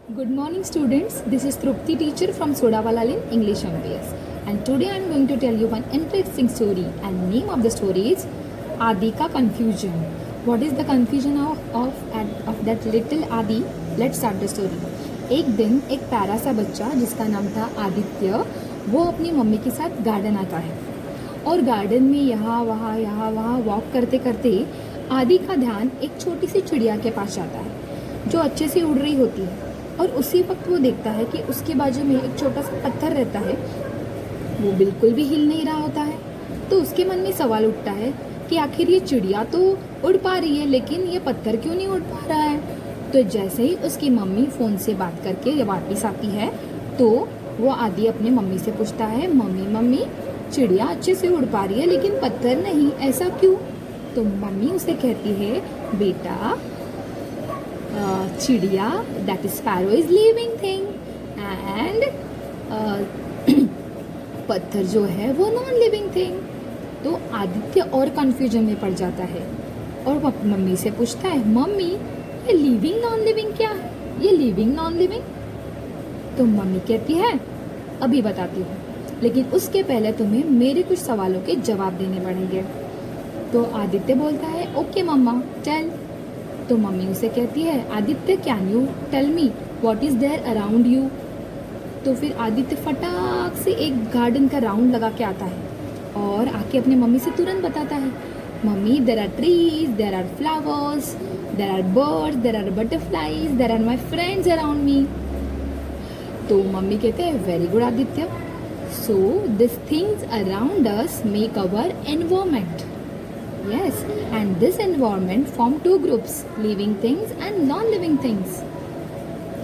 Good morning, students. This is Trupti, teacher from Sodawalalin English MPS, and today I am going to tell you one interesting story. And name of the story is Adi ka confusion. What is the confusion of that little Adi? Let's start the story. एक दिन एक प्यारा सा बच्चा जिसका नाम था आदित्य, वो अपनी मम्मी के साथ गार्डन आता है और गार्डन में यहाँ वहाँ वॉक करते करते आदि का ध्यान एक छोटी सी चिड़िया के पास जाता है जो अच्छे से उड़ रही होती है। और उसी वक्त वो देखता है कि उसके बाजू में एक छोटा सा पत्थर रहता है, वो बिल्कुल भी हिल नहीं रहा होता है। तो उसके मन में सवाल उठता है कि आखिर ये चिड़िया तो उड़ पा रही है, लेकिन ये पत्थर क्यों नहीं उड़ पा रहा है। तो जैसे ही उसकी मम्मी फ़ोन से बात करके वापस आती है तो वो आदि अपने मम्मी से पूछता है, मम्मी चिड़िया अच्छे से उड़ पा रही है लेकिन पत्थर नहीं, ऐसा क्यों। तो मम्मी उसे कहती है, बेटा चिड़िया that is sparrow is living thing and पत्थर जो है वो नॉन लिविंग थिंग। तो आदित्य और कंफ्यूजन में पड़ जाता है और वो मम्मी से पूछता है, मम्मी ये लिविंग नॉन लिविंग क्या है, ये लिविंग नॉन लिविंग। तो मम्मी कहती है, अभी बताती हूँ, लेकिन उसके पहले तुम्हें मेरे कुछ सवालों के जवाब देने पड़ेंगे। तो आदित्य बोलता है, ओके मम्मा टेल। तो मम्मी उसे कहती है, Aditya can you tell me what is there around you. तो फिर आदित्य फटाक से एक गार्डन का राउंड लगा के आता है और आके अपने मम्मी से तुरंत बताता है, मम्मी there are trees, there are flowers, there are birds, there are butterflies, there are my friends around me. तो मम्मी कहते हैं, very good Aditya, so this things around us make our environment. Yes, and this environment form two groups, living things and non-living things.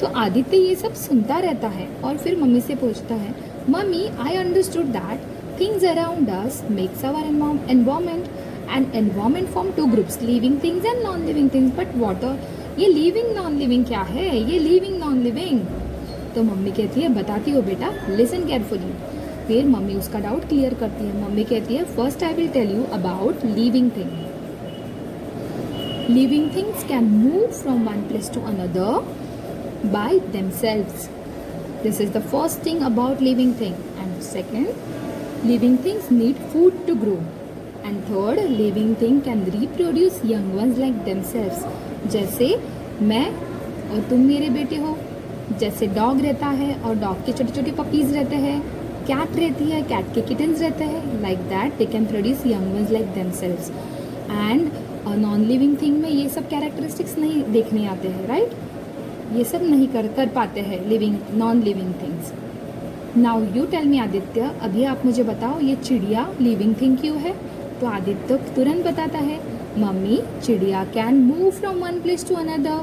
तो आदित्य ये सब सुनता रहता है और फिर मम्मी से पूछता है, मम्मी I understood that things around us makes our environment and environment form two groups, living things and non living things, but what ये लिविंग नॉन लिविंग क्या है, ये लिविंग नॉन लिविंग। तो मम्मी कहती है, बताती हो बेटा, लिसन केयरफुली। फिर मम्मी उसका डाउट क्लियर करती है। मम्मी कहती है, first I will tell you about living thing. Living things can move from one place to another by themselves. This is the first thing about living thing. And second, living things need food to grow. And third, living thing can reproduce young ones like themselves. जैसे मैं और तुम मेरे बेटे हो, जैसे dog रहता है और डॉग के छोटे छोटे पपीज रहते हैं, कैट रहती है, कैट के किटन्स रहते हैं, like that they can produce young ones like themselves. And non living thing में ये सब कैरेक्टरिस्टिक्स नहीं देखने आते हैं, राइट? ये सब नहीं कर पाते हैं living non living things. Now you tell me Aditya, अभी आप मुझे बताओ ये चिड़िया लिविंग थिंग क्यों है। तो आदित्य तुरंत बताता है, मम्मी चिड़िया can move from one place to another,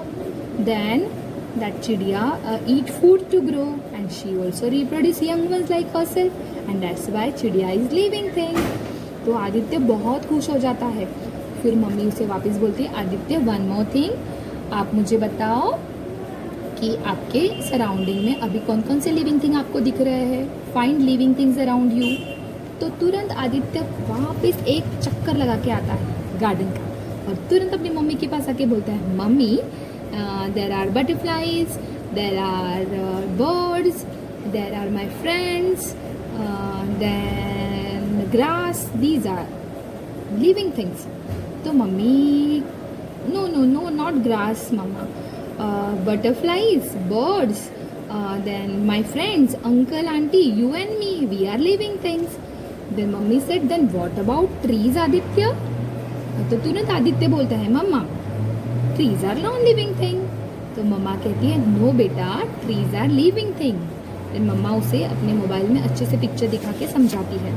then that chidiya eat food to grow and she also reproduce young ones like herself and that's why chidiya is living thing। तो आदित्य बहुत खुश हो जाता है। फिर मम्मी उसे वापस बोलती है, आदित्य वन मोर थिंग, आप मुझे बताओ कि आपके सराउंडिंग में अभी कौन कौन से लिविंग थिंग आपको दिख रहे हैं, find living things around you. तो तुरंत आदित्य वापस एक चक्कर लगा के आता है गार्डन का और तुरंत अपनी मम्मी के पास आके बोलता है, mummy there are butterflies, there are birds, there are my friends, then grass, these are living things। तो mummy, no not grass mama, butterflies, birds, then my friends, uncle, auntie, you and me, we are living things। then mummy said, then what about trees Aditya. तो तुरंत आदित्य बोलता है, mamma trees are non living thing. तो mamma कहती है, no बेटा trees are living thing. फिर मम्मा उसे अपने मोबाइल में अच्छे से पिक्चर दिखा के समझाती है।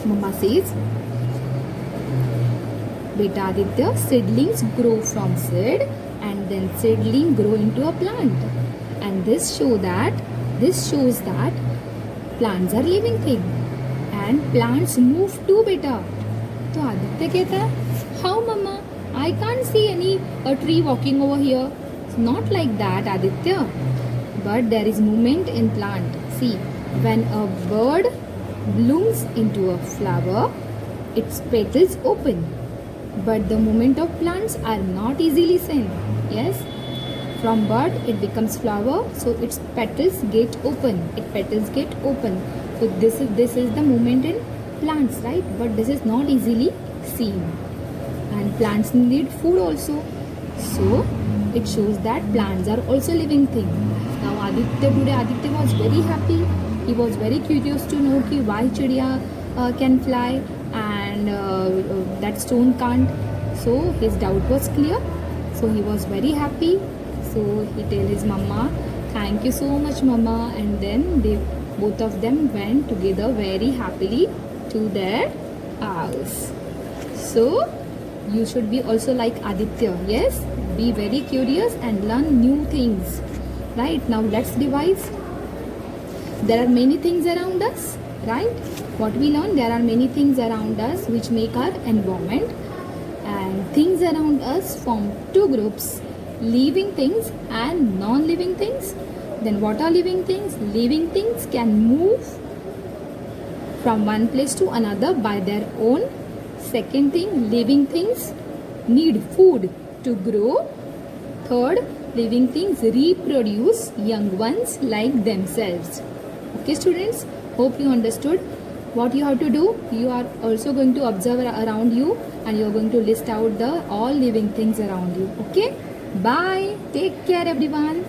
मम्मा सेज, बेटा Aditya seedlings grow from seed and then seedling grow into a plant and this shows that plants are living thing and plants move too बेटा। तो आदित्य कहता है, हाउ मम्मा, I can't see a tree walking over here. It's not like that Aditya, but there is movement in plant. See, when a bird blooms into a flower, its petals open, but the movement of plants are not easily seen. Yes, From bud, it becomes flower. So its petals get open. So this is the movement in plants, right? But this is not easily seen. And plants need food also. So it shows that plants are also living thing. Now Aditya was very happy. He was very curious to know ki why chidiya can fly and that stone can't. So his doubt was clear. So he was very happy. So he tell his mama, thank you so much mama, and then both of them went together very happily to their house. So you should be also like Aditya, yes? Be very curious and learn new things. Right, now let's revise. There are many things around us, right? What we learn, there are many things around us which make our environment, and things around us form two groups, living things and non-living things. Then what are living things? Living things can move from one place to another by their own. Second thing, living things need food to grow. Third, living things reproduce young ones like themselves. Okay students, hope you understood. What you have to do, you are also going to observe around you and you are going to list out the all living things around you. Okay, bye, take care everyone.